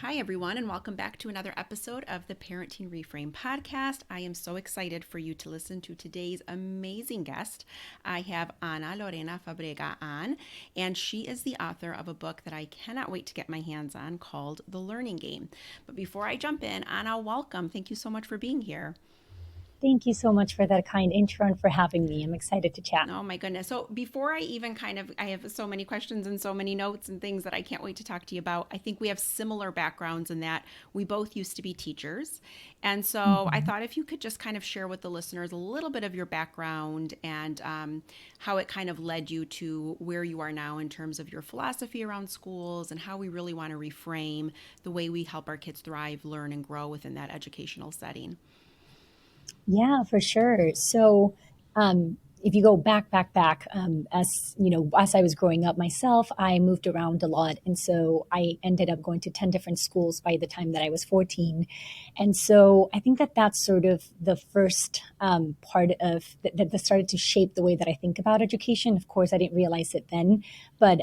Hi, everyone, and welcome back to another episode of the Parenting Reframe podcast. I am so excited for you to listen to today's amazing guest. I have Ana Lorena Fabrega on, and she is the author of a book that I cannot wait to get my hands on called The Learning Game. But before I jump in, Ana, welcome. Thank you so much for being here. Thank you so much for that kind intro and for having me. I'm excited to chat. Oh my goodness. So before I even I have so many questions and so many notes and things that I can't wait to talk to you about. I think we have similar backgrounds in that we both used to be teachers. And so I Mhm. thought if you could just kind of share with the listeners a little bit of your background and how it kind of led you to where you are now in terms of your philosophy around schools and how we really want to reframe the way we help our kids thrive, learn, and grow within that educational setting. Yeah, for sure. If you go back, as you know, as I was growing up myself, I moved around a lot, and so I ended up going to 10 different schools by the time that I was 14. And so I think that that's sort of the first part of that started to shape the way that I think about education. Of course, I didn't realize it then, but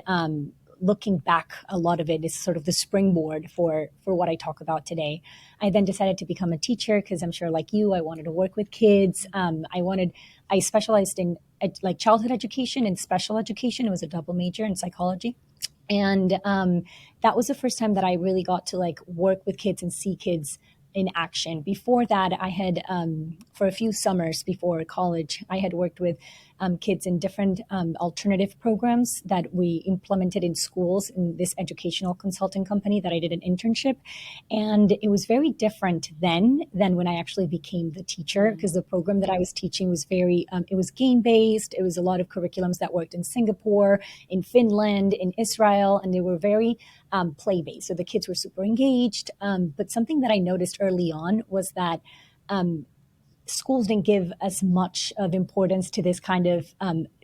looking back, a lot of it is sort of the springboard for what I talk about today. I then decided to become a teacher because I'm sure, like you, I wanted to work with kids. I specialized in like childhood education and special education. It was a double major in psychology. And that was the first time that I really got to like work with kids and see kids in action. Before that, I had for a few summers before college, I had worked with kids in different alternative programs that we implemented in schools in this educational consulting company that I did an internship. And it was very different then than when I actually became the teacher, Mm. because the program that I was teaching was it was game based. It was a lot of curriculums that worked in Singapore, in Finland, in Israel, and they were very play based. So the kids were super engaged. But something that I noticed early on was that um, schools didn't give as much of importance to this kind of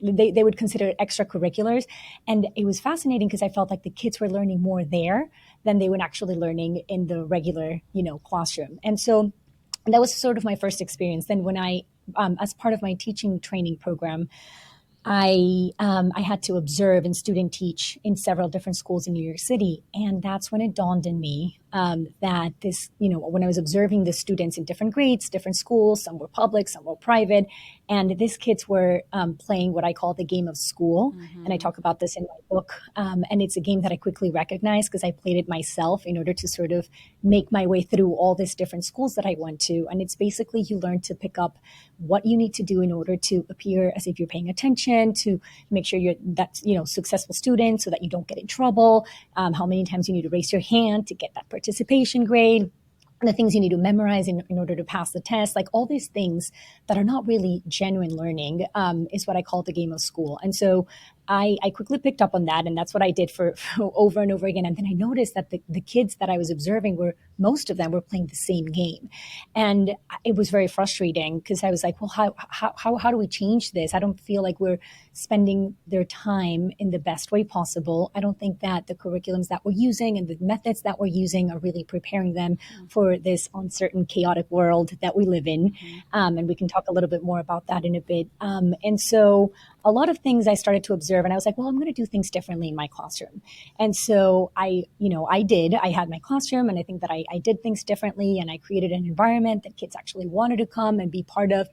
they would consider it extracurriculars. And it was fascinating because I felt like the kids were learning more there than they were actually learning in the regular classroom. And so that was sort of my first experience. Then when I as part of my teaching training program, I had to observe and student teach in several different schools in New York City, and that's when it dawned on me that when I was observing the students in different grades, different schools, some were public, some were private, and these kids were playing what I call the game of school, and I Mm-hmm. talk about this in my book. And it's a game that I quickly recognized because I played it myself in order to sort of make my way through all these different schools that I went to, and it's basically you learn to pick up what you need to do in order to appear as if you're paying attention, to make sure you're that successful student so that you don't get in trouble, how many times you need to raise your hand to get that participation grade, and the things you need to memorize in order to pass the test, like all these things that are not really genuine learning, is what I call the game of school. And so I quickly picked up on that, and that's what I did for over and over again. And then I noticed that the kids that I was observing were, most of them were playing the same game. And it was very frustrating because I was like, well, how do we change this? I don't feel like we're spending their time in the best way possible. I don't think that the curriculums that we're using and the methods that we're using are really preparing them for this uncertain, chaotic world that we live in. Mm-hmm. And we can talk a little bit more about that in a bit. And so a lot of things I started to observe, and I was like, well, I'm going to do things differently in my classroom. And so I had my classroom, and I think that I did things differently, and I created an environment that kids actually wanted to come and be part of.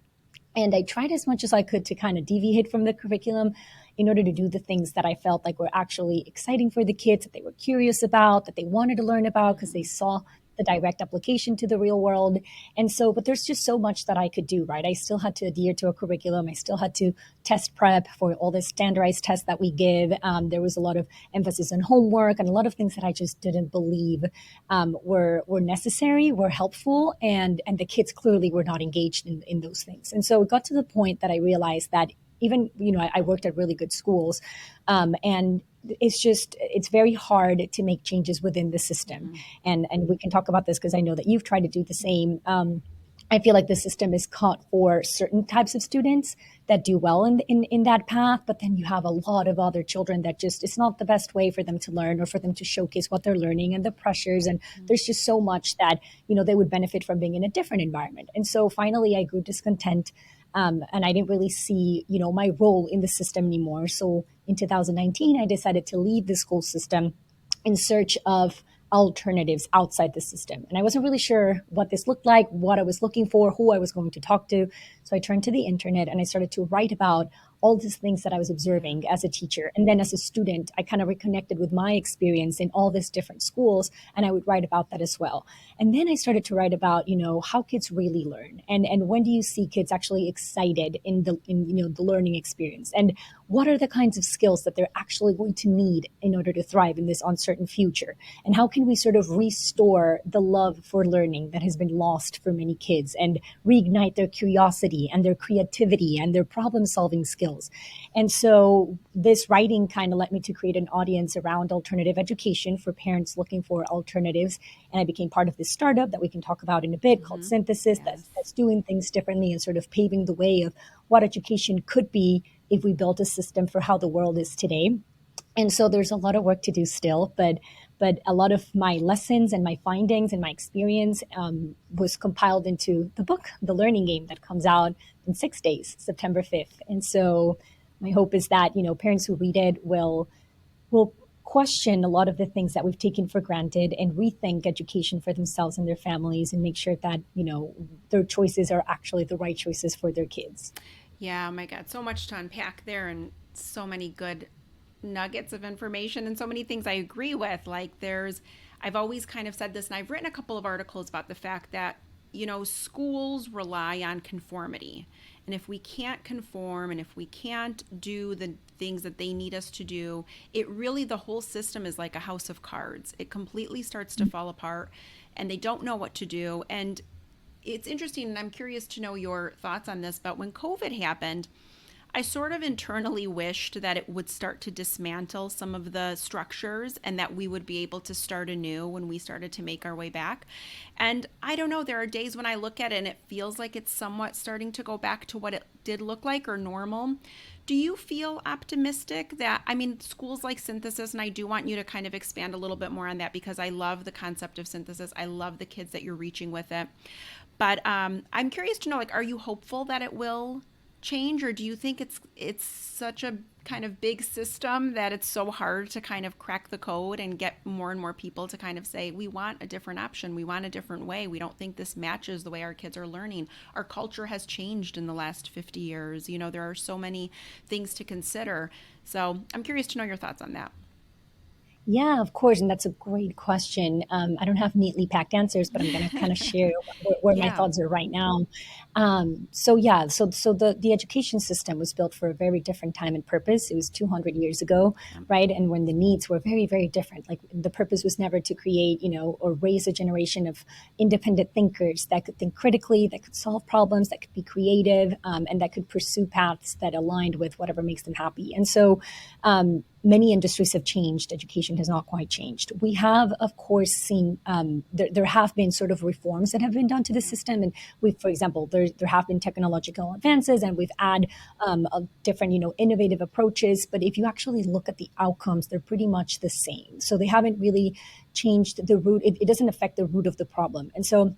And I tried as much as I could to kind of deviate from the curriculum in order to do the things that I felt like were actually exciting for the kids, that they were curious about, that they wanted to learn about because they saw the direct application to the real world. And so, but there's just so much that I could do, right? I still had to adhere to a curriculum. I still had to test prep for all the standardized tests that we give. There was a lot of emphasis on homework and a lot of things that I just didn't believe were necessary, were helpful, and the kids clearly were not engaged in those things. And so it got to the point that I realized that even I worked at really good schools, and it's very hard to make changes within the system. Mm-hmm. And we can talk about this because I know that you've tried to do the same. I feel like the system is cut for certain types of students that do well in that path, but then you have a lot of other children that just it's not the best way for them to learn or for them to showcase what they're learning and the pressures. And there's just so much that they would benefit from being in a different environment. And so finally, I grew discontent, and I didn't really see my role in the system anymore. So in 2019, I decided to leave the school system in search of alternatives outside the system. And I wasn't really sure what this looked like, what I was looking for, who I was going to talk to. So I turned to the internet and I started to write about all these things that I was observing as a teacher. And then as a student, I kind of reconnected with my experience in all these different schools, and I would write about that as well. And then I started to write about, how kids really learn, and when do you see kids actually excited in the learning experience, and what are the kinds of skills that they're actually going to need in order to thrive in this uncertain future, and how can we sort of restore the love for learning that has been lost for many kids and reignite their curiosity and their creativity and their problem solving skills. And so this writing kind of led me to create an audience around alternative education for parents looking for alternatives. And I became part of this startup that we can talk about in a bit called Synthesis, Yes. that's doing things differently and sort of paving the way of what education could be if we built a system for how the world is today. And so there's a lot of work to do still, but a lot of my lessons and my findings and my experience was compiled into the book, The Learning Game, that comes out in 6 days, September 5th. And so my hope is that parents who read it will question a lot of the things that we've taken for granted and rethink education for themselves and their families, and make sure that their choices are actually the right choices for their kids. Yeah, oh my God, so much to unpack there and so many good nuggets of information and so many things I agree with. I've always kind of said this, and I've written a couple of articles about the fact that, schools rely on conformity. And if we can't conform and if we can't do the things that they need us to do, the whole system is like a house of cards. It completely starts to fall apart and they don't know what to do. And it's interesting, and I'm curious to know your thoughts on this, but when COVID happened, I sort of internally wished that it would start to dismantle some of the structures and that we would be able to start anew when we started to make our way back. And I don't know, there are days when I look at it and it feels like it's somewhat starting to go back to what it did look like or normal. Do you feel optimistic that, schools like Synthesis, and I do want you to kind of expand a little bit more on that because I love the concept of Synthesis. I love the kids that you're reaching with it. But I'm curious to know, are you hopeful that it will change, or do you think it's such a kind of big system that it's so hard to kind of crack the code and get more and more people to kind of say, we want a different option, we want a different way, we don't think this matches the way our kids are learning, our culture has changed in the last 50 years, there are so many things to consider. So I'm curious to know your thoughts on that. Yeah, of course. And that's a great question. I don't have neatly packed answers, but I'm going to kind of share where my Yeah. thoughts are right now. So the education system was built for a very different time and purpose. It was 200 years ago, Um, right? And when the needs were very, very different. Like the purpose was never to create, or raise a generation of independent thinkers that could think critically, that could solve problems, that could be creative, and that could pursue paths that aligned with whatever makes them happy. And so many industries have changed. Education has not quite changed. We have, of course, seen there have been sort of reforms that have been done to the system, and for example, there have been technological advances, and we've had different, innovative approaches. But if you actually look at the outcomes, they're pretty much the same. So they haven't really changed the root. It doesn't affect the root of the problem, and so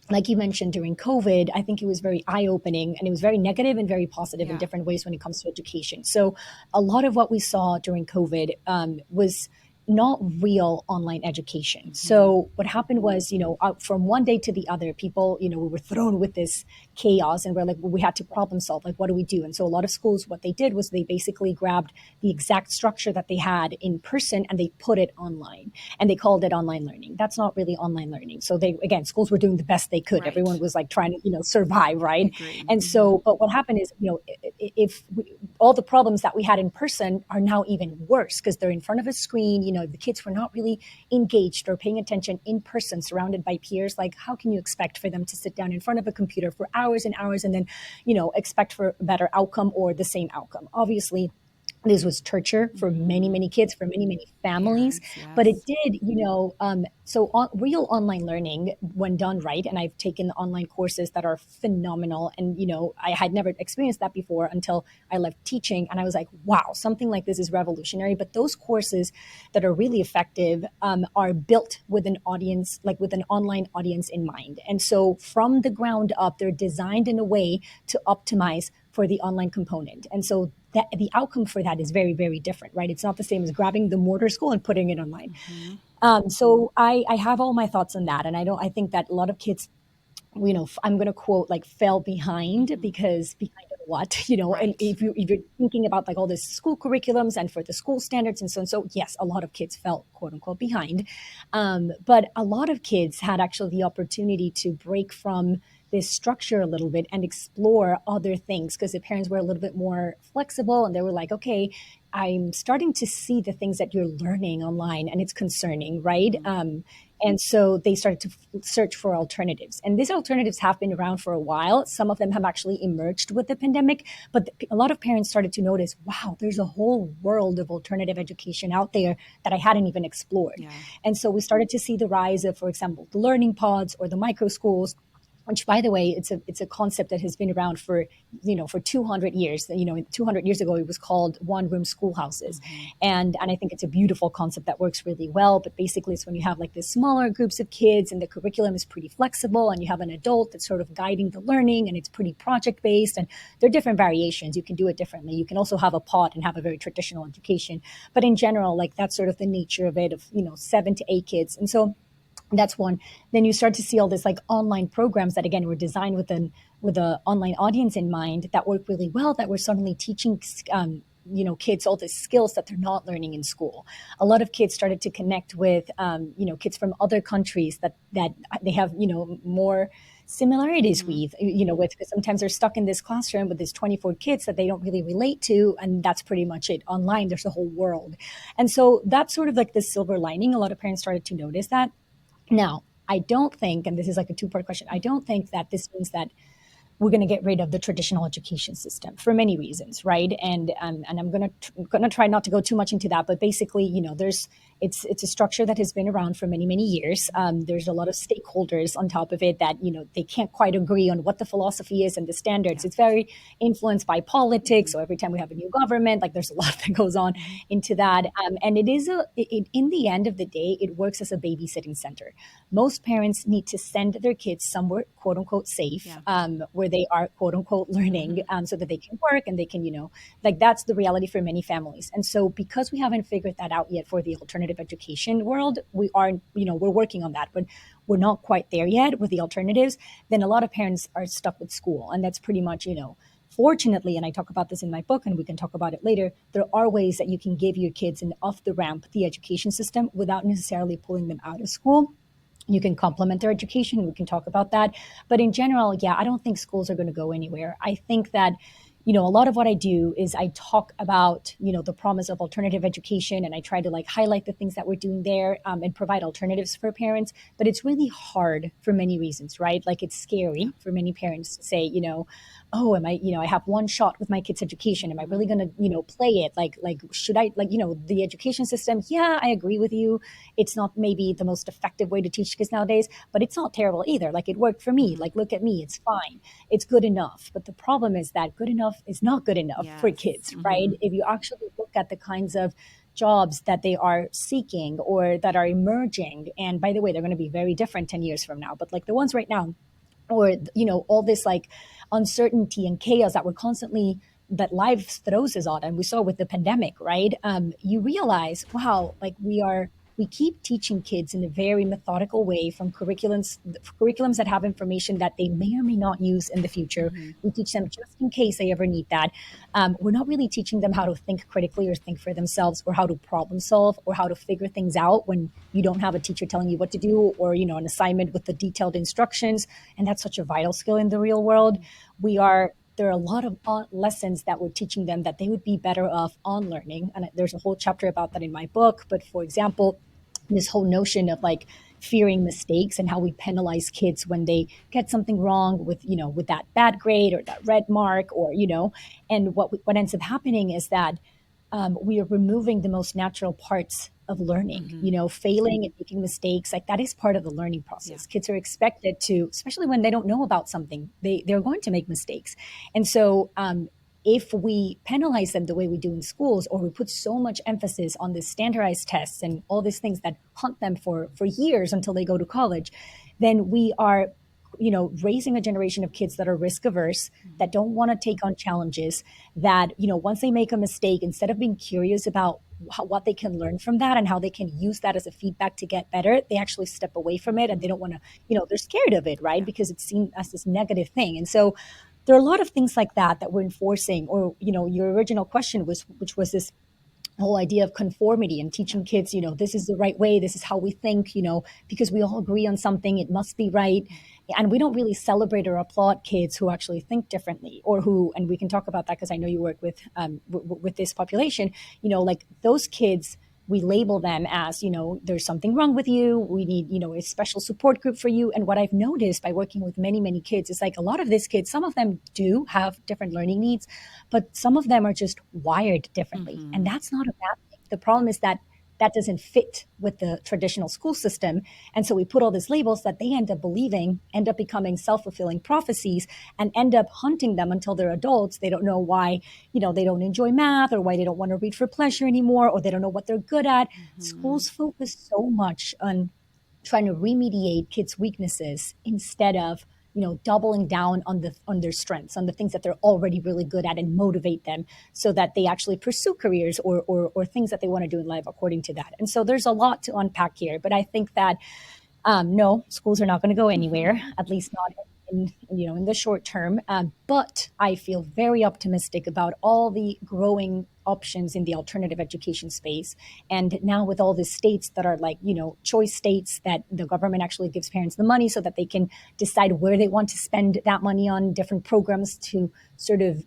like you mentioned during COVID, I think it was very eye opening, and it was very negative and very positive in yeah. different ways when it comes to education. So, a lot of what we saw during COVID was not real online education. Hmm. So, what happened was, from one day to the other, people, we were thrown with this chaos, and we're like, well, we had to problem solve. Like, what do we do? And so, a lot of schools, what they did was they basically grabbed the exact structure that they had in person and they put it online, and they called it online learning. That's not really online learning. So schools were doing the best they could. Everyone Right. was like trying to, survive, right? Agree. And Hmm. so, but what happened is, if all the problems that we had in person are now even worse because they're in front of a screen, the kids were not really engaged or paying attention in person, surrounded by peers. Like, how can you expect for them to sit down in front of a computer for hours and hours and then, expect for a better outcome or the same outcome? Obviously, this was torture for many, Hmm. many kids, for many, many families. Parents, But it yes. did, real online learning, when done right, and I've taken online courses that are phenomenal. And, I had never experienced that before until I left teaching. And I was like, wow, something like this is revolutionary. But those courses that are really effective are built with an audience, like with an online audience in mind. And so from the ground up, they're designed in a way to optimize for the online component. And so that the outcome for that is very, very different, right? It's not the same as grabbing the mortar school and putting it online. Hmm. So I have all my thoughts on that, and I think that a lot of kids, I'm going to quote, like, fell behind, Hmm. because behind on what, and Right. if you're thinking about like all the school curriculums and for the school standards and so, yes, a lot of kids fell, quote unquote, behind. But a lot of kids had actually the opportunity to break from this structure a little bit and explore other things, because the parents were a little bit more flexible, and they were like, okay, I'm starting to see the things that you're learning online, and it's concerning, right? Hmm. And so they started to search for alternatives. And these alternatives have been around for a while. Some of them have actually emerged with the pandemic, but a lot of parents started to notice, wow, there's a whole world of alternative education out there that I hadn't even explored. Yeah. And so we started to see the rise of, for example, the learning pods or the micro schools, which, by the way, it's a concept that has been around for, for 200 years. 200 years ago it was called one room schoolhouses. Hmm. And I think it's a beautiful concept that works really well. But basically, it's when you have like this smaller groups of kids, and the curriculum is pretty flexible, and you have an adult that's sort of guiding the learning, and it's pretty project based, and there are different variations. You can do it differently. You can also have a pod and have a very traditional education, but in general, like, that's sort of the nature of it, of 7 to 8 kids. And so that's one. Then you start to see all this like online programs that, again, were designed with an online audience in mind, that work really well, that were suddenly teaching kids all the skills that they're not learning in school. A lot of kids started to connect with kids from other countries that they have more similarities Hmm. with, because sometimes they're stuck in this classroom with these 24 kids that they don't really relate to, and that's pretty much it. Online, there's a whole world. And so that's sort of like the silver lining. A lot of parents started to notice that. Now, I don't think, and this is like a two-part question, I don't think that this means that we're going to get rid of the traditional education system for many reasons, right? And I'm going to try not to go too much into that, but basically, there's it's a structure that has been around for many years. There's a lot of stakeholders on top of it that they can't quite agree on what the philosophy is and the standards. Yeah. It's very influenced by politics. Hmm. So every time we have a new government, like, there's a lot that goes on Hmm. into that. And in the end of the day, it works as a babysitting center. Most parents need to send their kids somewhere, quote unquote, safe, Yeah. where they are, quote unquote, learning, Hmm. so that they can work and they can, like, that's the reality for many families. And so, because we haven't figured that out yet for the alternative education world, we're working on that, but we're not quite there yet with the alternatives. Then a lot of parents are stuck with school. And that's pretty much, fortunately, and I talk about this in my book, and we can talk about it later, there are ways that you can give your kids an off the ramp, the education system, without necessarily pulling them out of school. You can complement their education. We can talk about that. But in general, yeah, I don't think schools are going to go anywhere. I think that, a lot of what I do is I talk about, the promise of alternative education, and I try to like highlight the things that we're doing there, and provide alternatives for parents. But it's really hard for many reasons, right? Like, it's Yeah. scary for many parents to say, oh, am I, I have one shot with my kid's education. Am I Hmm. really going to, play it? Like, should I, like, the education system? Yeah, I agree with you. It's not maybe the most effective way to teach kids nowadays, but it's not terrible either. Like, it worked for me. Hmm. Like, look at me, it's fine. It's good enough. But the problem is that good enough is not good enough for Yes. kids, right? Hmm. If you actually look at the kinds of jobs that they are seeking or that are emerging, and by the way, they're going to be very different 10 years from now, but like the ones right now, or all this like uncertainty and chaos that we're constantly, that life throws us on, and we saw with the pandemic, right? You realize, wow, like, we keep teaching kids in a very methodical way from curriculums that have information that they may or may not use in the future. Hmm. We teach them just in case they ever need that. We're not really teaching them how to think critically or think for themselves, or how to problem solve, or how to figure things out when you don't have a teacher telling you what to do, or an assignment with the detailed instructions. And that's such a vital skill in the real world. There are a lot of lessons that we're teaching them that they would be better off on learning. And there's a whole chapter about that in my book. But for example, this whole notion of like fearing mistakes, and how we penalize kids when they get something wrong with, with that bad grade or that red mark, or, and what ends up happening is that, we are removing the most natural parts of learning. Hmm. Failing and making mistakes, like, that is part of the learning Yeah. process. Kids are expected to, especially when they don't know about something, they're going to make mistakes. And so, if we penalize them the way we do in schools, or we put so much emphasis on the standardized tests and all these things that haunt them for years until they go to college, then we are raising a generation of kids that are risk averse, that don't want to take on challenges, that, once they make a mistake, instead of being curious about what they can learn from that and how they can use that as a feedback to get better, they actually step away from it, and they don't want to, they're scared of it, right? Yeah. Because it's seen as this negative thing. And so there are a lot of things like that we're enforcing. Or, your original question which was this whole idea of conformity and Yeah. teaching kids, this is the right way, this is how we think, because we all agree on something, it must be right. And we don't really celebrate or applaud kids who actually think differently, or who, and we can talk about that because I know you work with with this population, like those kids, we label them as, there's something wrong with you, we need, a special support group for you. And what I've noticed by working with many, many kids is like a lot of these kids, some of them do have different learning needs, but some of them are just wired differently. And that's not a bad thing. The problem is that that doesn't fit with the traditional school system. And so we put all these labels that they end up believing, end up becoming self-fulfilling prophecies, and end up hunting them until they're adults. They don't know why, they don't enjoy math, or why they don't want to read for pleasure anymore, or they don't know what they're good at. Mm-hmm. Schools focus so much on trying to remediate kids' weaknesses instead of, doubling down on their strengths, on the things that they're already really good at, and motivate them so that they actually pursue careers or things that they want to do in life according to that. And so there's a lot to unpack here, but I think that no, schools are not going to go anywhere, at least not in the short term. But I feel very optimistic about all the growing options in the alternative education space. And now with all the states that are like, choice states, that the government actually gives parents the money so that they can decide where they want to spend that money on different programs to sort of,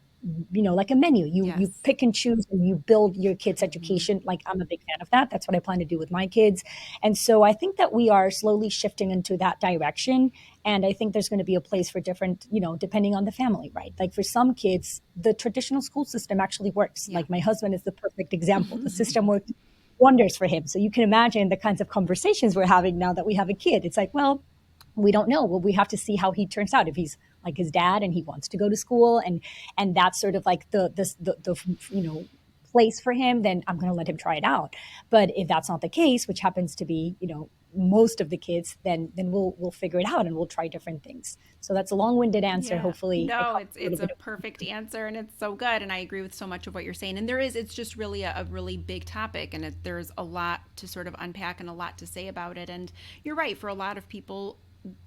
like a menu. You Yes. pick and choose, and you build your kids' Mm-hmm. education. Like, I'm a big fan of that. That's what I plan to do with my kids. And so I think that we are slowly shifting into that direction. And I think there's going to be a place for different, depending on the family, right? Like for some kids, the traditional school system actually works. Yeah. Like my husband is the perfect example. The system works wonders for him. So you can imagine the kinds of conversations we're having now that we have a kid. It's like, well, we don't know. Well, we have to see how he turns out. If he's like his dad and he wants to go to school, and that's sort of like the place for him, then I'm going to let him try it out. But if that's not the case, which happens to be, most of the kids, then we'll figure it out, and we'll try different things. So that's a long-winded answer. Yeah. Hopefully I No, covered a little it's a bit of. perfect answer, and it's so good, and I agree with so much of what you're saying. And it's just really a really big topic, and there's a lot to sort of unpack and a lot to say about it. And you're right, for a lot of people,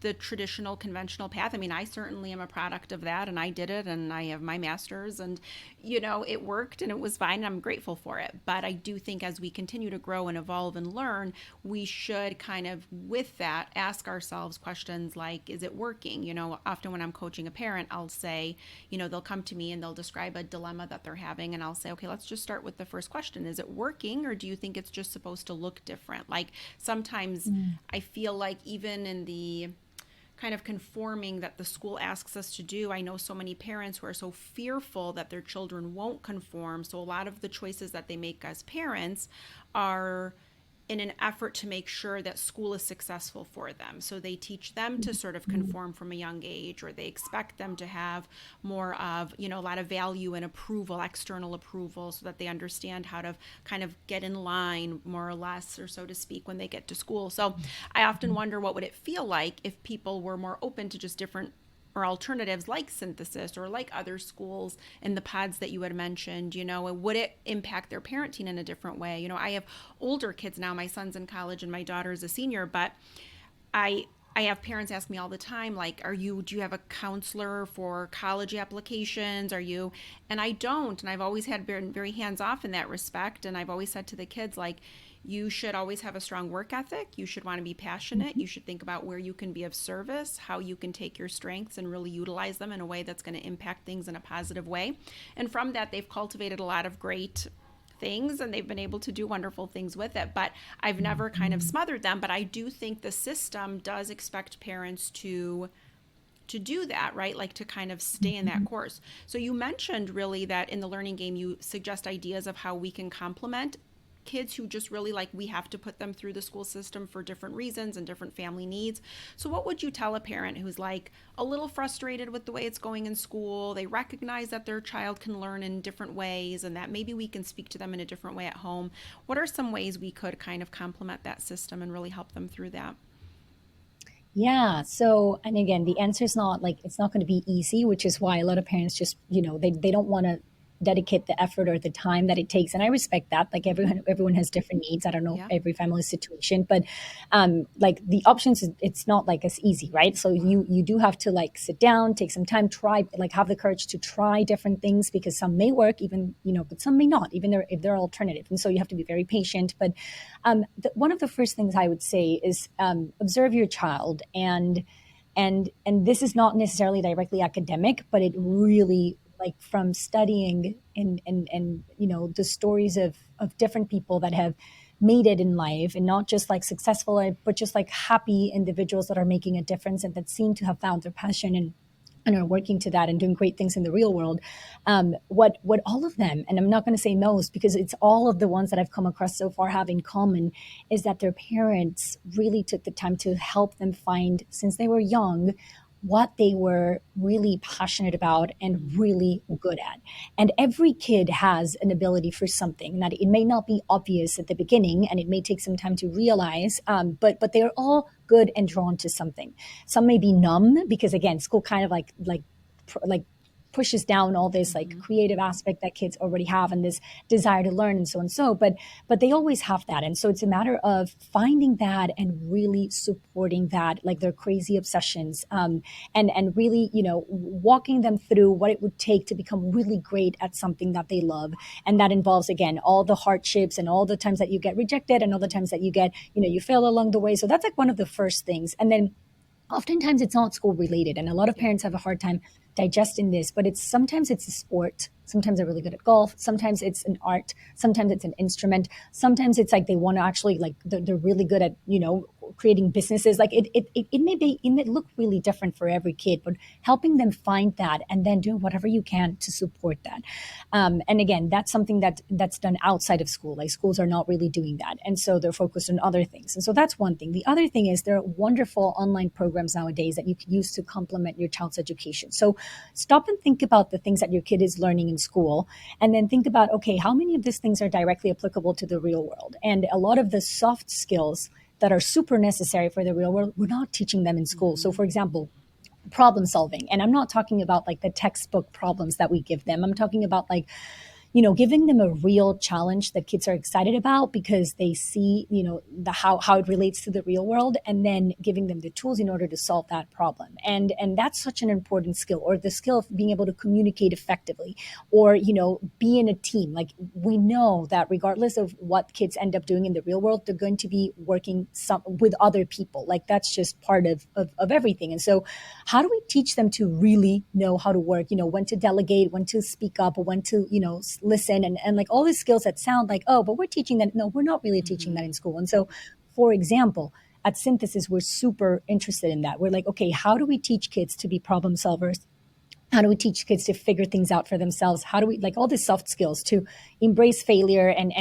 the traditional conventional path, I mean, I certainly am a product of that, and I did it, and I have my master's, and it worked and it was fine, and I'm grateful for it. But I do think as we continue to grow and evolve and learn, we should kind of with that ask ourselves questions like, is it working? Often when I'm coaching a parent, I'll say, they'll come to me and they'll describe a dilemma that they're having, and I'll say, okay, let's just start with the first question. Is it working, or do you think it's just supposed to look different? Like sometimes I feel like even in the kind of conforming that the school asks us to do, I know so many parents who are so fearful that their children won't conform. So a lot of the choices that they make as parents are in an effort to make sure that school is successful for them. So they teach them to sort of conform from a young age, or they expect them to have more of, a lot of value and approval, external approval, so that they understand how to kind of get in line more or less, or so to speak, when they get to school. So I often wonder, what would it feel like if people were more open to just different or alternatives like synthesis or like other schools in the pods that you had mentioned, and would it impact their parenting in a different way? I have older kids now. My son's in college and my daughter's a senior, but I I have parents ask me all the time, like, do you have a counselor for college applications? Are you, and I don't. And I've always had been very hands off in that respect. And I've always said to the kids, like, you should always have a strong work ethic. You should want to be passionate. You should think about where you can be of service, how you can take your strengths and really utilize them in a way that's going to impact things in a positive way. And from that, they've cultivated a lot of great things and they've been able to do wonderful things with it. But I've never kind of smothered them. But I do think the system does expect parents to do that, right? Like to kind of stay in that course. So you mentioned really that in the learning game, you suggest ideas of how we can complement kids who just really, like, we have to put them through the school system for different reasons and different family needs. So what would you tell a parent who's like a little frustrated with the way it's going in school? They recognize that their child can learn in different ways and that maybe we can speak to them in a different way at home. What are some ways we could kind of complement that system and really help them through that? Yeah. So, and again, the answer is not like it's not going to be easy, which is why a lot of parents just, they don't want to dedicate the effort or the time that it takes. And I respect that. Like Hmm. everyone has different needs. I don't know Yeah. every family's situation, but like the options, it's not like as easy, right? So you do have to like sit down, take some time, try, like have the courage to try different things because some may work, even but some may not, even if they're alternative. And so you have to be very patient. But one of the first things I would say is observe your child, and this is not necessarily directly academic, but it really, like, from studying and the stories of different people that have made it in life, and not just like successful, but just like happy individuals that are making a difference and that seem to have found their passion and are working to that and doing great things in the real world. What all of them, and I'm not going to say most because it's all of the ones that I've come across so far, have in common is that their parents really took the time to help them find, since they were young, what they were really passionate about and Hmm. really good at. And every kid has an ability for something that it may not be obvious at the beginning, and it may take some time to realize, but they're all good and drawn to something. Some may be numb because, again, school kind of like pushes down all this like Hmm. creative aspect that kids already have and this desire to learn and so and so, but they always have that. And so it's a matter of finding that and really supporting that, like their crazy obsessions, and really, walking them through what it would take to become really great at something that they love. And that involves, again, all the hardships and all the times that you get rejected and all the times that you get, you fail along the way. So that's like one of the first things. And then oftentimes it's not school related, and a lot of Yep. parents have a hard time digesting this, but it's sometimes it's a sport, sometimes they're really good at golf, sometimes it's an art, sometimes it's an instrument, sometimes it's like they want to actually, like, they're really good at creating businesses. Like it may look really different for every kid, but helping them find that and then doing whatever you can to support that. And again, that's something that's done outside of school. Like, schools are not really doing that, and so they're focused on other things. And so that's one thing. The other thing is there are wonderful online programs nowadays that you can use to complement your child's education. So stop and think about the things that your kid is learning in school, and then think about, okay, how many of these things are directly applicable to the real world? And a lot of the soft skills that are super necessary for the real world, we're not teaching them in school. So, Hmm. for example, problem solving. And I'm not talking about like the textbook problems that we give them. I'm talking about, like, giving them a real challenge that kids are excited about because they see, the how it relates to the real world, and then giving them the tools in order to solve that problem. And that's such an important skill, or the skill of being able to communicate effectively, or, be in a team. Like, we know that regardless of what kids end up doing in the real world, they're going to be working with other people. Like, that's just part of everything. And so how do we teach them to really know how to work, when to delegate, when to speak up, or when to, listen, and like all these skills that sound like, oh, but we're teaching that. No, we're not really teaching that Hmm. in school. And so, for example, at Synthesis, we're super interested in that. We're like, okay, how do we teach kids to be problem solvers? How do we teach kids to figure things out for themselves? How do we, like, all these soft skills to embrace failure and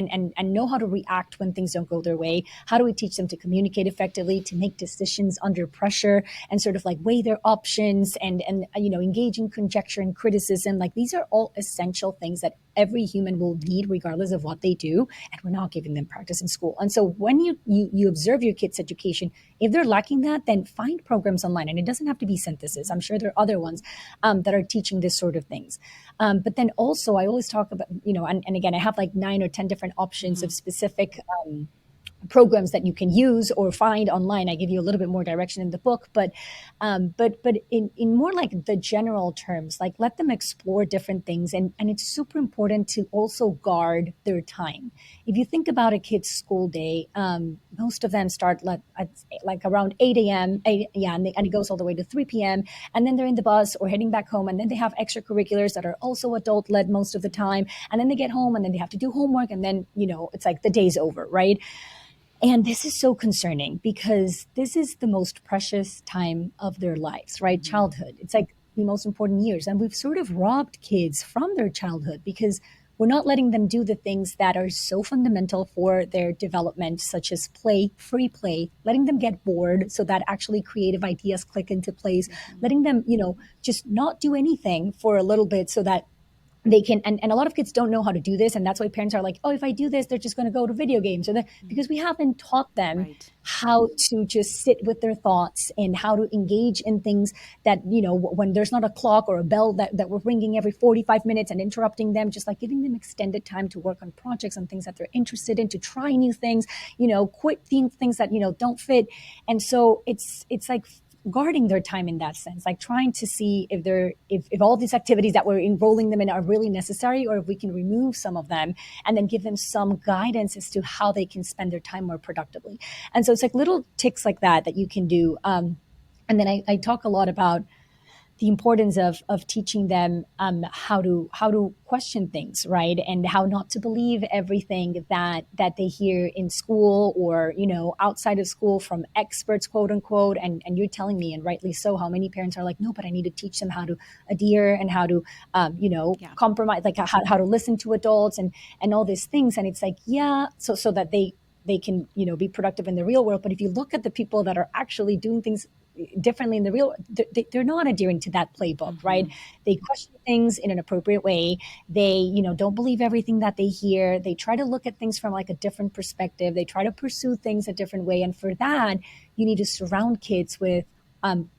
know how to react when things don't go their way? How do we teach them to communicate effectively, to make decisions under pressure, and sort of like weigh their options, and engage in conjecture and criticism? Like, these are all essential things that every human will need regardless of what they do, and we're not giving them practice in school. And so when you observe your kids' education, if they're lacking that, then find programs online. And it doesn't have to be Synthesis. I'm sure there are other ones that are teaching this sort of things. But then also, I always talk about, and again, I have like 9 or 10 different options of Hmm. specific programs that you can use or find online. I give you a little bit more direction in the book, but in more like the general terms, like, let them explore different things, and it's super important to also guard their time. If you think about a kid's school day, most of them start like around 8 a.m. Yeah, and it goes all the way to 3 p.m. And then they're in the bus or heading back home, and then they have extracurriculars that are also adult led most of the time, and then they get home and then they have to do homework, and then it's like the day's over, right? And this is so concerning because this is the most precious time of their lives, right? Hmm. Childhood. It's like the most important years. And we've sort of robbed kids from their childhood because we're not letting them do the things that are so fundamental for their development, such as play, free play, letting them get bored so that actually creative ideas click into place, Hmm. letting them, just not do anything for a little bit so that they can, and a lot of kids don't know how to do this, and that's why parents are like, oh, if I do this, they're just going to go to video games, because we haven't taught them Right. how to just sit with their thoughts and how to engage in things that, when there's not a clock or a bell that we're ringing every 45 minutes and interrupting them, just like giving them extended time to work on projects and things that they're interested in, to try new things, quit things that don't fit. And so it's like guarding their time in that sense, like trying to see if all these activities that we're enrolling them in are really necessary, or if we can remove some of them and then give them some guidance as to how they can spend their time more productively. And so it's like little ticks like that you can do. And then I talk a lot about the importance of teaching them how to question things, right, and how not to believe everything that they hear in school, or outside of school from experts, quote unquote. And you're telling me, and rightly so, how many parents are like, no, but I need to teach them how to adhere and how to Yeah. compromise, like how to listen to adults and all these things. And it's like, yeah, so that they can be productive in the real world. But if you look at the people that are actually doing things differently in the real, they're not adhering to that playbook, right? Hmm. They question things in an appropriate way. They don't believe everything that they hear. They try to look at things from like a different perspective. They try to pursue things a different way. And for that, you need to surround kids with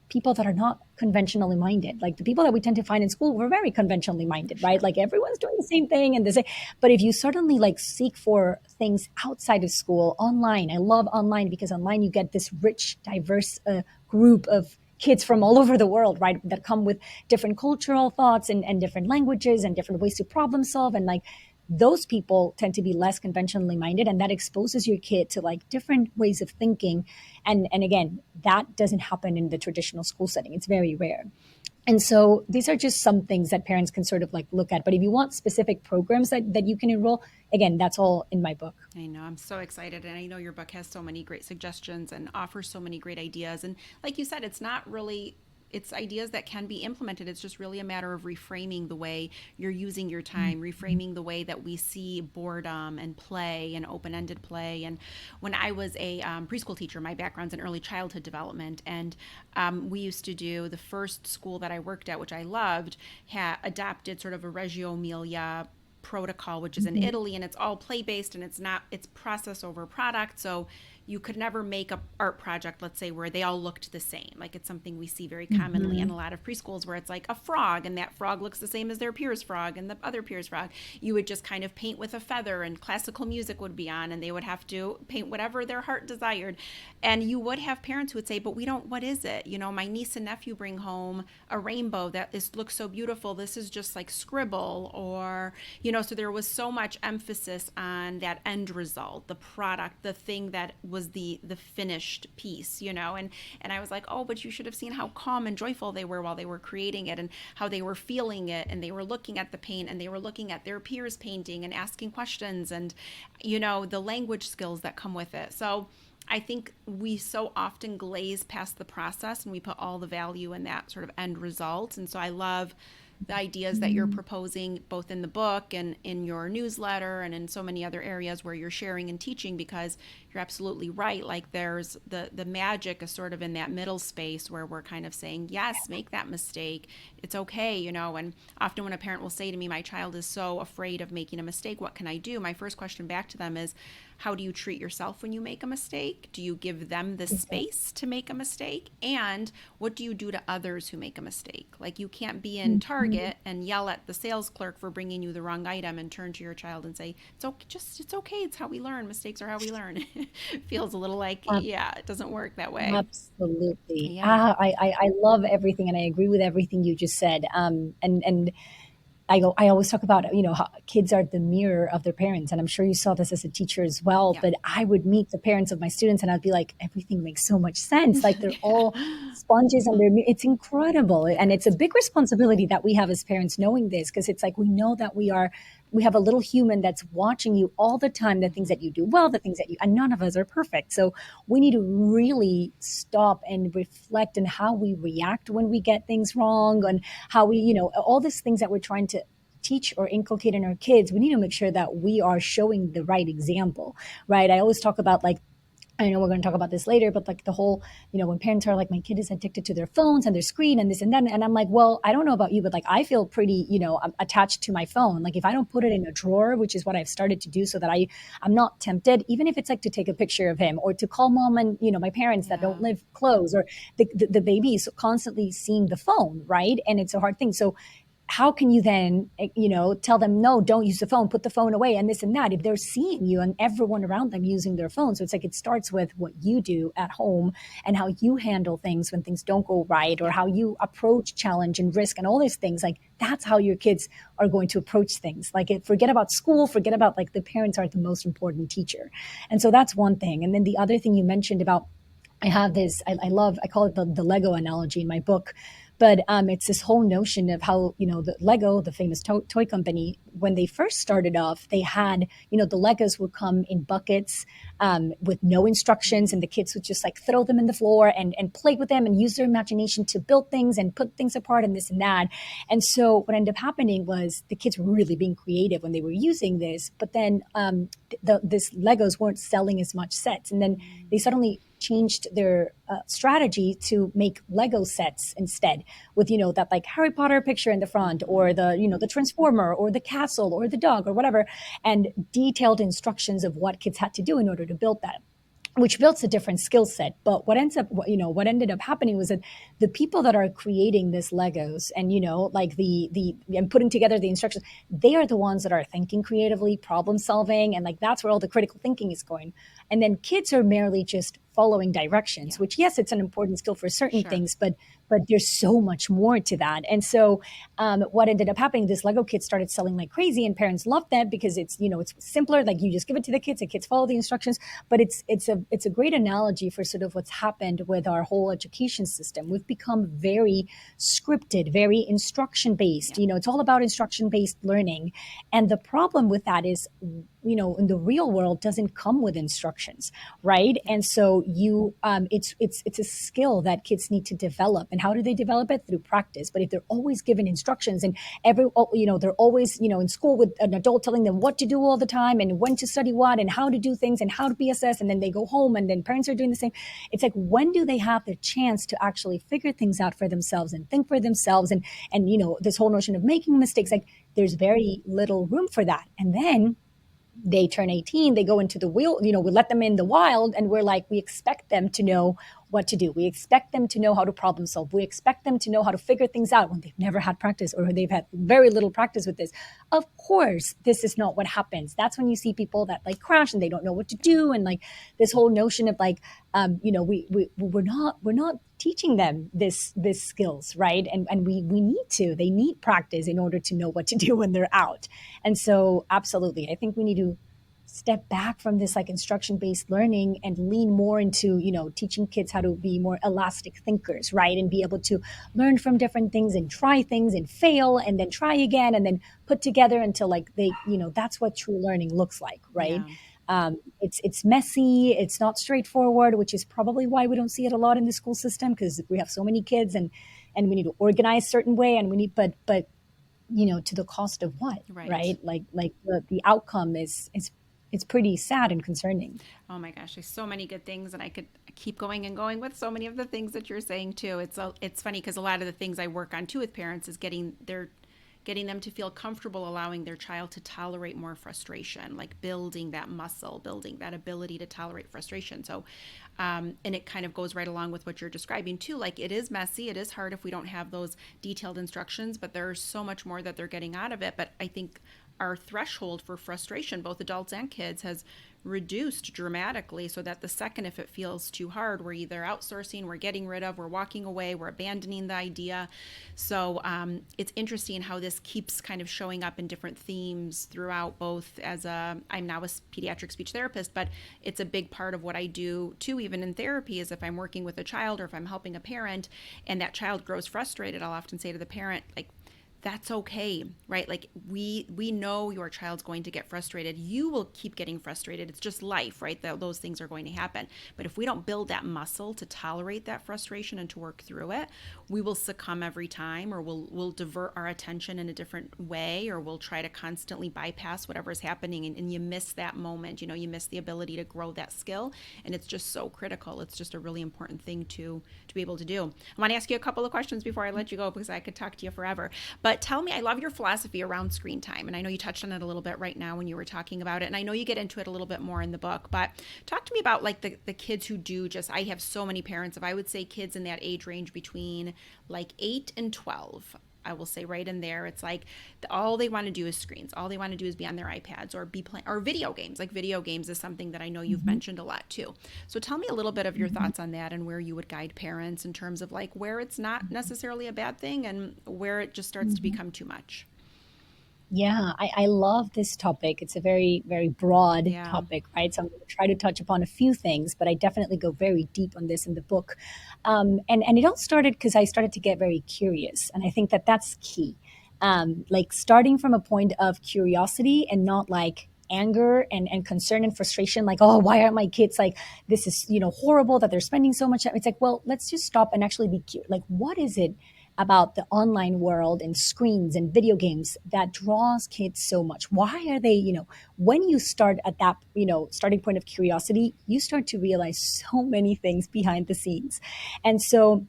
people that are not conventionally minded. Like the people that we tend to find in school were very conventionally For minded, right? sure. Like everyone's doing the same thing and the. But if you suddenly like seek for things outside of school, online, I love online, because online you get this rich, diverse group of kids from all over the world, right? That come with different cultural thoughts and different languages and different ways to problem solve. And like those people tend to be less conventionally minded, and that exposes your kid to like different ways of thinking. And again, that doesn't happen in the traditional school setting. It's very rare. And so these are just some things that parents can sort of like look at. But if you want specific programs that you can enroll, again, that's all in my book. I know. I'm so excited. And I know your book has so many great suggestions and offers so many great ideas. And like you said, it's not really, it's ideas that can be implemented. It's just really a matter of reframing the way you're using your time, reframing the way that we see boredom and play and open ended play. And when I was a preschool teacher, my background's in early childhood development. And we used to do the first school that I worked at, which I loved, adopted sort of a Reggio Emilia protocol, which is in Mhm. Italy, and it's all play based, and it's process over product. So you could never make a art project, let's say, where they all looked the same. Like it's something we see very commonly in Mhm. a lot of preschools, where it's like a frog, and that frog looks the same as their peer's frog and the other peer's frog. You would just kind of paint with a feather, and classical music would be on, and they would have to paint whatever their heart desired. And you would have parents who would say, but we don't, what is it? My niece and nephew bring home a rainbow looks so beautiful. This is just like scribble, or so there was so much emphasis on that end result, the product, the thing that was the finished piece, and I was like, oh, but you should have seen how calm and joyful they were while they were creating it, and how they were feeling it, and they were looking at the paint, and they were looking at their peers painting and asking questions, and the language skills that come with it. So I think we so often glaze past the process, and we put all the value in that sort of end result. And so I love the ideas that you're proposing both in the book and in your newsletter and in so many other areas where you're sharing and teaching, because you're absolutely right. Like there's the magic is sort of in that middle space where we're kind of saying, yes, make that mistake, it's okay. And often when a parent will say to me, my child is so afraid of making a mistake, what can I do? My first question back to them is, how do you treat yourself when you make a mistake? Do you give them the space to make a mistake? And what do you do to others who make a mistake? Like you can't be in Mhm. Target and yell at the sales clerk for bringing you the wrong item and turn to your child and say, it's okay. It's how we learn. Mistakes are how we learn. It feels a little like, yeah, it doesn't work that way. Absolutely. Yeah. I love everything, and I agree with everything you just said. And I always talk about, how kids are the mirror of their parents. And I'm sure you saw this as a teacher as well, Yeah. but I would meet the parents of my students and I'd be like, everything makes so much sense. Like they're all Yeah. sponges and Hmm. it's incredible. It And it's a is. big responsibility that we have as parents knowing this, because it's like we know that we have a little human that's watching you all the time, the things Hmm. that you do well, the things that and none of us are perfect. So we need to really stop and reflect on how we react when we get things wrong, and how we, all these things that we're trying to teach or inculcate in our kids. We need to make sure that we are showing the right example, right? I always talk about like I know we're going to talk about this later, but like the whole, when parents are like, my kid is addicted to their phones and their screen and this and that. And I'm like, well, I don't know about you, but like, I feel pretty, I'm attached to my phone. Like if I don't put it in a drawer, which is what I've started to do so that I'm not tempted, even if it's like to take a picture of him or to call mom and, my parents that don't Yeah. live close, or the baby is constantly seeing the phone. Right. And it's a hard thing. So how can you then, tell them, no, don't use the phone, put the phone away, and this and that, if they're seeing you and everyone around them using their phone? So it's like it starts with what you do at home and how you handle things when things don't go right, or Yep. how you approach challenge and risk and all these things. Like that's how your kids are going to approach things. Like forget about school, forget about like the parents are the most important teacher. And so that's one thing. And then the other thing you mentioned about, I have this, I call it the Lego analogy in my book, but it's this whole notion of how, the Lego, the famous toy company, when they first started off, they had, the Legos would come in buckets with no instructions, Mm-hmm. and the kids would just like throw them in the floor and play with them and use their imagination to build things and put things apart and this and that. And so what ended up happening was the kids were really being creative when they were using this, but then this Legos weren't selling as much sets. And then they suddenly changed their strategy to make Lego sets instead, with that like Harry Potter picture in the front, Mm-hmm. or the transformer or the castle or the dog or whatever, and detailed instructions of what kids had to do in order to build that, which builds a different skill set. But what ended up happening was that the people that are creating this Legos and, like the and putting together the instructions, they are the ones that are thinking creatively, problem solving, and like that's where all the critical thinking is going. And then kids are merely just following directions, Yeah. which, yes, it's an important skill for certain Sure. things, but there's so much more to that. And so what ended up happening, this Lego kit started selling like crazy, and parents loved that because it's simpler. Like you just give it to the kids, and kids follow the instructions. But it's a great analogy for sort of what's happened with our whole education system. We've become very scripted, very instruction based. Yeah. It's all about instruction based learning. And the problem with that is, in the real world doesn't come with instructions, right? Yeah. And so it's a skill that kids need to develop. And how do they develop it? Through practice. But if they're always given instructions, and they're always, in school with an adult telling them what to do all the time and when to study what and how to do things and how to be assessed, and then they go home and then parents are doing the same. It's like, when do they have the chance to actually figure things out for themselves and think for themselves, and this whole notion of making mistakes? Like there's very little room for that. And then they turn 18, they go into the wheel, we let them in the wild, and we're like, we expect them to know what to do. We expect them to know how to problem solve. We expect them to know how to figure things out when they've never had practice, or they've had very little practice with this. Of course, this is not what happens. That's when you see people that like crash and they don't know what to do. And like this whole notion of like, we're not teaching them this skills, right? And we need to, they need practice in order to know what to do when they're out. And so absolutely, I think we need to step back from this like instruction based learning and lean more into teaching kids how to be more elastic thinkers, right? And be able to learn from different things and try things and fail and then try again and then put together until like they, that's what true learning looks like, right? Yeah. It's messy, it's not straightforward, which is probably why we don't see it a lot in the school system, because we have so many kids, and we need to organize certain way, and we need, but to the cost of what, Right. right? Like the outcome is it's pretty sad and concerning. Oh my gosh, there's so many good things, and I could keep going and going with so many of the things that you're saying too. It's funny because a lot of the things I work on too with parents is getting them to feel comfortable allowing their child to tolerate more frustration, like building that muscle, building that ability to tolerate frustration. So, and it kind of goes right along with what you're describing too. Like it is messy, it is hard if we don't have those detailed instructions, but there's so much more that they're getting out of it. But I think our threshold for frustration, both adults and kids, has reduced dramatically, so that the second if it feels too hard, we're either outsourcing, we're getting rid of, we're walking away, we're abandoning the idea. So it's interesting how this keeps kind of showing up in different themes throughout, both as I'm now a pediatric speech therapist, but it's a big part of what I do too, even in therapy, is if I'm working with a child or if I'm helping a parent and that child grows frustrated, I'll often say to the parent, like, that's okay, right? Like we know your child's going to get frustrated. You will keep getting frustrated. It's just life, right? Those things are going to happen. But if we don't build that muscle to tolerate that frustration and to work through it, we will succumb every time, or we'll divert our attention in a different way, or we'll try to constantly bypass whatever is happening, and you miss that moment. You miss the ability to grow that skill, and it's just so critical. It's just a really important thing to be able to do. I want to ask you a couple of questions before I let you go, because I could talk to you forever. But tell me, I love your philosophy around screen time. And I know you touched on it a little bit right now when you were talking about it. And I know you get into it a little bit more in the book. But talk to me about like the kids who do just, I have so many parents of, I would say, kids in that age range between like 8 and 12. I will say right in there, it's like all they want to do is screens. All they want to do is be on their iPads or be playing or video games. Like video games is something that I know you've Mm-hmm. mentioned a lot too. So tell me a little bit of your thoughts on that and where you would guide parents in terms of like where it's not necessarily a bad thing and where it just starts to Mm-hmm. become too much. Yeah, I love this topic. It's a very, very broad Yeah. topic, right? So I'm going to try to touch upon a few things, but I definitely go very deep on this in the book. And it all started because I started to get very curious. And I think that that's key. Like starting from a point of curiosity and not like anger and concern and frustration, like, oh, why aren't my kids like, this is, horrible that they're spending so much time. It's like, well, let's just stop and actually be curious. Like, what is it about the online world and screens and video games that draws kids so much? Why are they, when you start at that, starting point of curiosity, you start to realize so many things behind the scenes. And so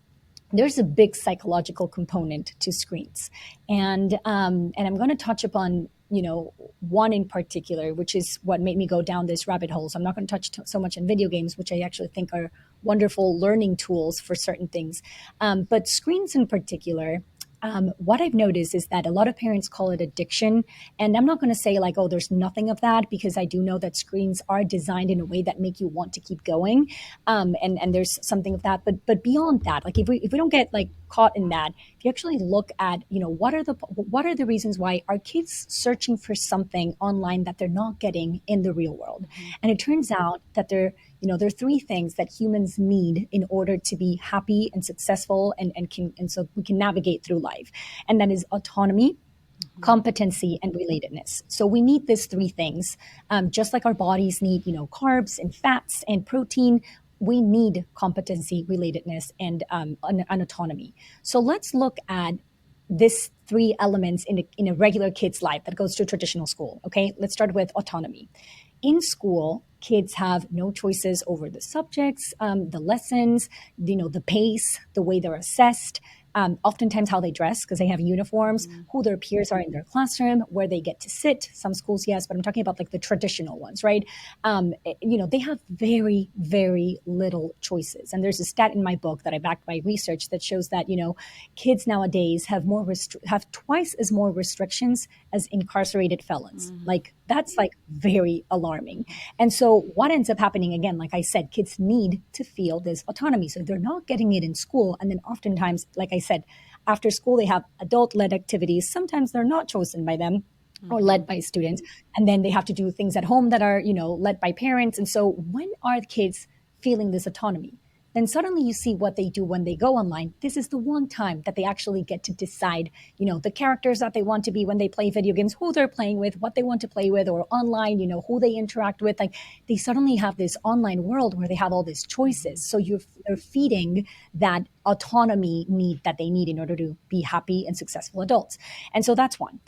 there's a big psychological component to screens, and I'm going to touch upon one in particular, which is what made me go down this rabbit hole. So I'm not going to touch so much on video games, which I actually think are wonderful learning tools for certain things, but screens in particular. What I've noticed is that a lot of parents call it addiction. And I'm not going to say like, oh, there's nothing of that, because I do know that screens are designed in a way that make you want to keep going. And there's something of that. But beyond that, like if we don't get like caught in that, if you actually look at, what are the reasons why are kids searching for something online that they're not getting in the real world? Mm-hmm. And it turns out that there are three things that humans need in order to be happy and successful and so we can navigate through life. And that is autonomy, Mm-hmm. competency, and relatedness. So we need these three things. Just like our bodies need, carbs and fats and protein, we need competency, relatedness, and an autonomy. So let's look at this three elements in a regular kid's life that goes to traditional school. Okay, let's start with autonomy. In school, kids have no choices over the subjects, the lessons, the pace, the way they're assessed, oftentimes how they dress because they have uniforms, Mm-hmm. who their peers are in their classroom, where they get to sit. Some schools, yes, but I'm talking about like the traditional ones, right? They have very, very little choices. And there's a stat in my book that I backed by research that shows that, kids nowadays have twice as more restrictions as incarcerated felons. Mm-hmm. Like that's like very alarming. And so what ends up happening again, like I said, kids need to feel this autonomy. So they're not getting it in school. And then oftentimes, like I said, after school, they have adult led activities. Sometimes they're not chosen by them or Mm-hmm. led by students. And then they have to do things at home that are, led by parents. And so when are the kids feeling this autonomy? Then suddenly you see what they do when they go online. This is the one time that they actually get to decide, the characters that they want to be when they play video games, who they're playing with, what they want to play with, or online, who they interact with. Like they suddenly have this online world where they have all these Mm-hmm. choices. So they're feeding that autonomy need that they need in order to be happy and successful adults. And so that's one.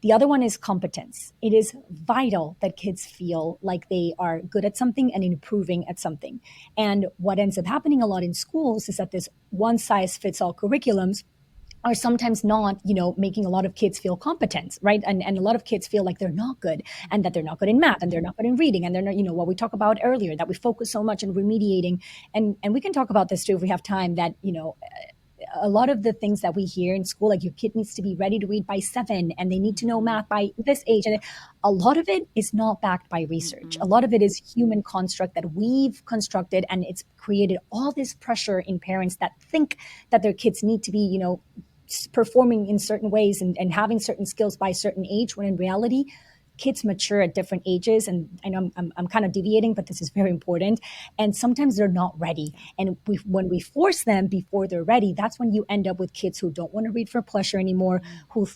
The other one is competence. It is vital that kids feel like they are good at something and improving at something. And what ends up happening a lot in schools is that this one size fits all curriculums are sometimes not, making a lot of kids feel competent, right? And a lot of kids feel like they're not good and that they're not good in math and they're not good in reading and they're not, what we talked about earlier, that we focus so much on remediating. And we can talk about this too if we have time, that, a lot of the things that we hear in school, like your kid needs to be ready to read by 7 and they need to know Mm-hmm. math by this age. And a lot of it is not backed by research. Mm-hmm. A lot of it is human construct that we've constructed, and it's created all this pressure in parents that think that their kids need to be, performing in certain ways and having certain skills by a certain age, when in reality, kids mature at different ages. And I know I'm kind of deviating, but this is very important. And sometimes they're not ready. And when we force them before they're ready, that's when you end up with kids who don't want to read for pleasure anymore, who,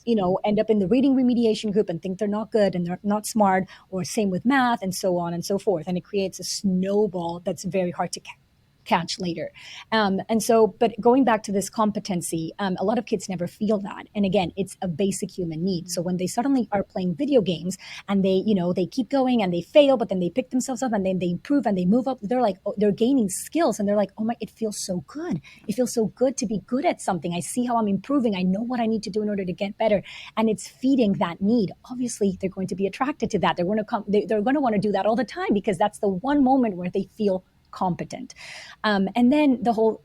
end up in the reading remediation group and think they're not good and they're not smart, or same with math, and so on and so forth. And it creates a snowball that's very hard to catch later. And so, but going back to this competency, a lot of kids never feel that. And again, it's a basic human need. So when they suddenly are playing video games and they keep going and they fail, but then they pick themselves up and then they improve and they move up, they're like, oh, they're gaining skills and they're like, oh my, it feels so good. It feels so good to be good at something. I see how I'm improving. I know what I need to do in order to get better. And it's feeding that need. Obviously, they're going to be attracted to that. They're going to come, they're going to want to do that all the time because that's the one moment where they feel competent. And then the whole,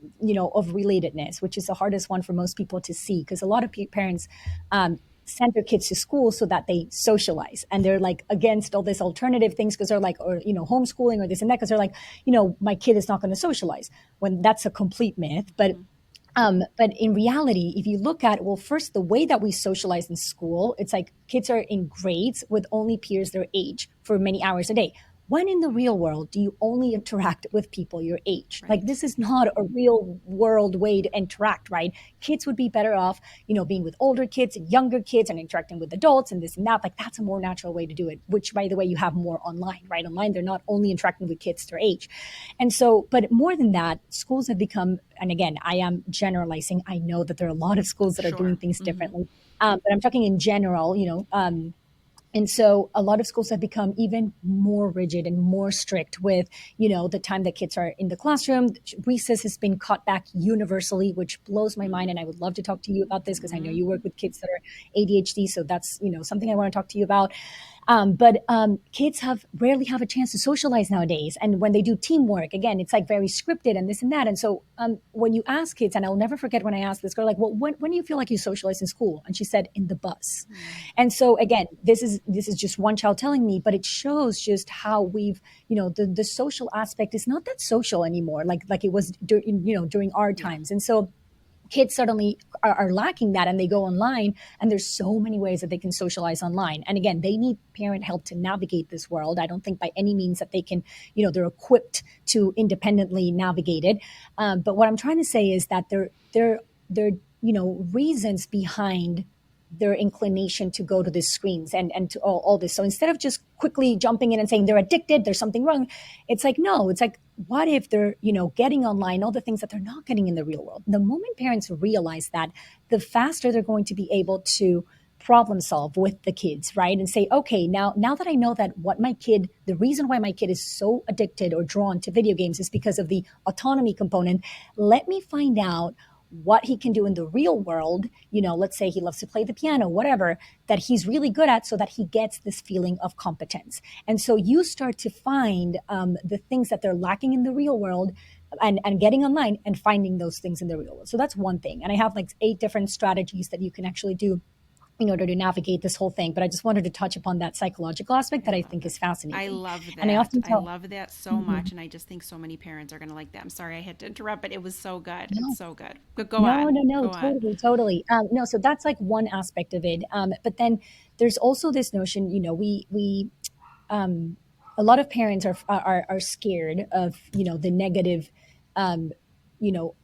of relatedness, which is the hardest one for most people to see, because a lot of parents send their kids to school so that they socialize, and they're like against all this alternative things because they're like, or homeschooling or this and that, because they're like, my kid is not going to socialize, when that's a complete myth. But in reality, if you look at, well, first, the way that we socialize in school, it's like kids are in grades with only peers their age for many hours a day. When in the real world do you only interact with people your age? Right. Like, this is not a real world way to interact, right? Kids would be better off, being with older kids and younger kids and interacting with adults and this and that. Like, that's a more natural way to do it, which, by the way, you have more online, right? Online, they're not only interacting with kids their age. And so, but more than that, schools have become, and again, I am generalizing. I know that there are a lot of schools that are doing things differently, but I'm talking in general, and so a lot of schools have become even more rigid and more strict with, the time that kids are in the classroom. Recess has been cut back universally, which blows my mind. And I would love to talk to you about this because I know you work with kids that are ADHD. So that's, something I want to talk to you about. But kids rarely have a chance to socialize nowadays. And when they do teamwork, again, it's like very scripted and this and that. And so when you ask kids, and I'll never forget when I asked this girl, like, well, when do you feel like you socialize in school? And she said, in the bus. And so again, this is just one child telling me, but it shows just how we've, the social aspect is not that social anymore, like it was during our times. And so kids suddenly are lacking that, and they go online, and there's so many ways that they can socialize online. And again, they need parent help to navigate this world. I don't think by any means that they can, they're equipped to independently navigate it. But what I'm trying to say is that there reasons behind their inclination to go to the screens and to all this. So instead of just quickly jumping in and saying they're addicted, there's something wrong, it's like, no, it's like, what if they're, getting online all the things that they're not getting in the real world? The moment parents realize that, the faster they're going to be able to problem solve with the kids, right? And say, okay, now that I know that the reason why my kid is so addicted or drawn to video games is because of the autonomy component, let me find out what he can do in the real world. Let's say he loves to play the piano, whatever, that he's really good at, so that he gets this feeling of competence. And so you start to find the things that they're lacking in the real world, and getting online and finding those things in the real world. So that's one thing. And I have like 8 different strategies that you can actually do in order to navigate this whole thing. But I just wanted to touch upon that psychological aspect that I think is fascinating. I love that. And I love that so much. And I just think so many parents are going to like that. I'm sorry I had to interrupt, but it was so good. No. It's so good. But go on. No, totally. No, so that's like one aspect of it. But then there's also this notion, we a lot of parents are scared of, the negative,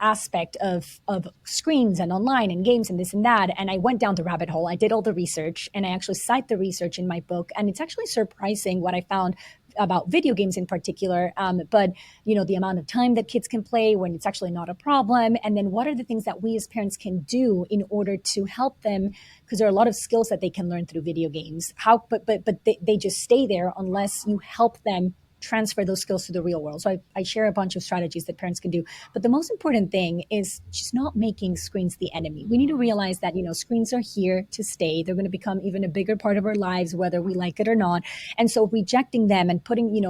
aspect of screens and online and games and this and that. And I went down the rabbit hole. I did all the research, and I actually cite the research in my book. And it's actually surprising what I found about video games in particular. But, the amount of time that kids can play when it's actually not a problem. And then what are the things that we as parents can do in order to help them? Because there are a lot of skills that they can learn through video games. But they just stay there unless you help them transfer those skills to the real world. So I share a bunch of strategies that parents can do. But the most important thing is just not making screens the enemy. We need to realize that, screens are here to stay. They're going to become even a bigger part of our lives, whether we like it or not. And so rejecting them and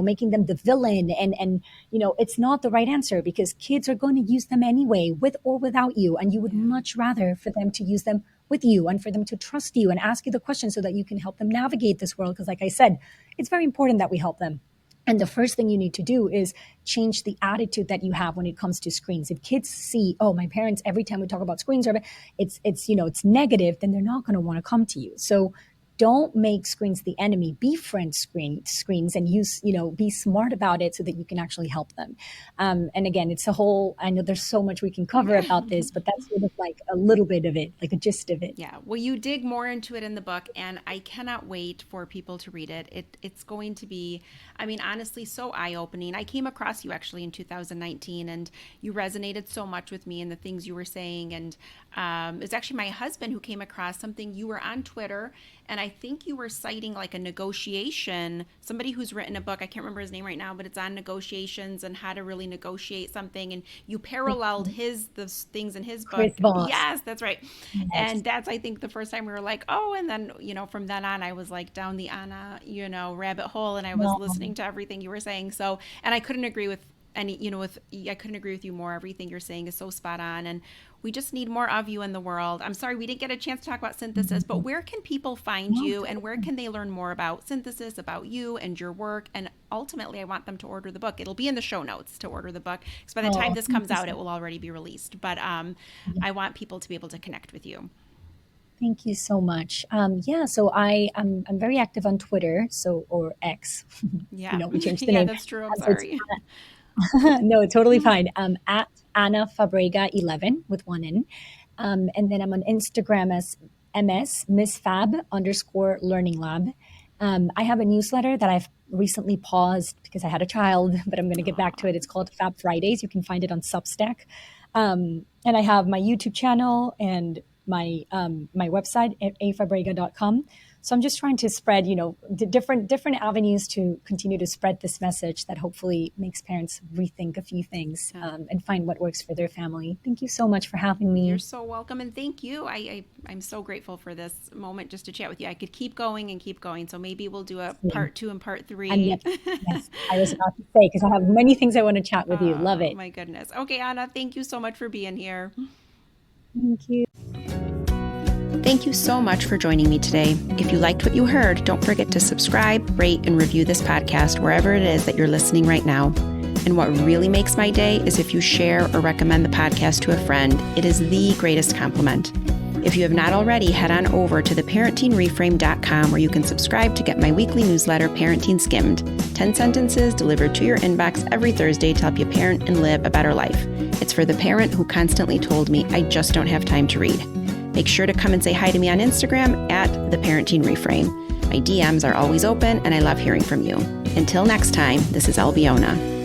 making them the villain and it's not the right answer, because kids are going to use them anyway, with or without you. And you would much rather for them to use them with you and for them to trust you and ask you the questions so that you can help them navigate this world. Because like I said, it's very important that we help them. And the first thing you need to do is change the attitude that you have when it comes to screens. If kids see, oh, my parents, every time we talk about screens, it's negative, then they're not going to want to come to you. So don't make screens the enemy. Befriend screens and use, be smart about it so that you can actually help them. And again, I know there's so much we can cover about this, but that's sort of like a little bit of it, like a gist of it. Yeah. Well, you dig more into it in the book, and I cannot wait for people to read it. It's going to be, I mean, honestly, so eye-opening. I came across you actually in 2019, and you resonated so much with me and the things you were saying. And it's actually my husband who came across something. You were on Twitter, and I think you were citing like a negotiation, somebody who's written a book. I can't remember his name right now, but it's on negotiations and how to really negotiate something. And you paralleled the things in his book. Chris Voss. Yes, that's right. Yes. And that's, I think, the first time we were like, oh, and then, from then on, I was like down the Ana, rabbit hole, and I was listening to everything you were saying. So, and I couldn't agree with I couldn't agree with you more. Everything you're saying is so spot on. And we just need more of you in the world. I'm sorry we didn't get a chance to talk about synthesis, but where can people find you, and where can they learn more about synthesis, about you and your work? And ultimately, I want them to order the book. It'll be in the show notes to order the book, because by the time this comes out, it will already be released. But I want people to be able to connect with you. Thank you so much. So I'm very active on Twitter, or X. Yeah, we changed the name. That's true. I'm sorry. No, it's totally fine. At Ana Fabrega 11 with one N. And then I'm on Instagram as Miss Fab _Learning Lab. I have a newsletter that I've recently paused because I had a child, but I'm going to get back to it. It's called Fab Fridays. You can find it on Substack. And I have my YouTube channel and my website at afabrega.com. So I'm just trying to spread, the different avenues to continue to spread this message that hopefully makes parents rethink a few things and find what works for their family. Thank you so much for having me. You're so welcome, and thank you. I'm so grateful for this moment just to chat with you. I could keep going and keep going, so maybe we'll do a part 2 and part 3. And yes, I was about to say, because I have many things I want to chat with you. Love it. Oh my goodness. Okay, Ana, thank you so much for being here. Thank you. Thank you so much for joining me today. If you liked what you heard, don't forget to subscribe, rate, and review this podcast wherever it is that you're listening right now. And what really makes my day is if you share or recommend the podcast to a friend. It is the greatest compliment. If you have not already, head on over to theparentingreframe.com, where you can subscribe to get my weekly newsletter, Parenting Skimmed. 10 sentences delivered to your inbox every Thursday to help you parent and live a better life. It's for the parent who constantly told me, I just don't have time to read. Make sure to come and say hi to me on Instagram at The Parenting Reframe. My DMs are always open, and I love hearing from you. Until next time, this is Albiona.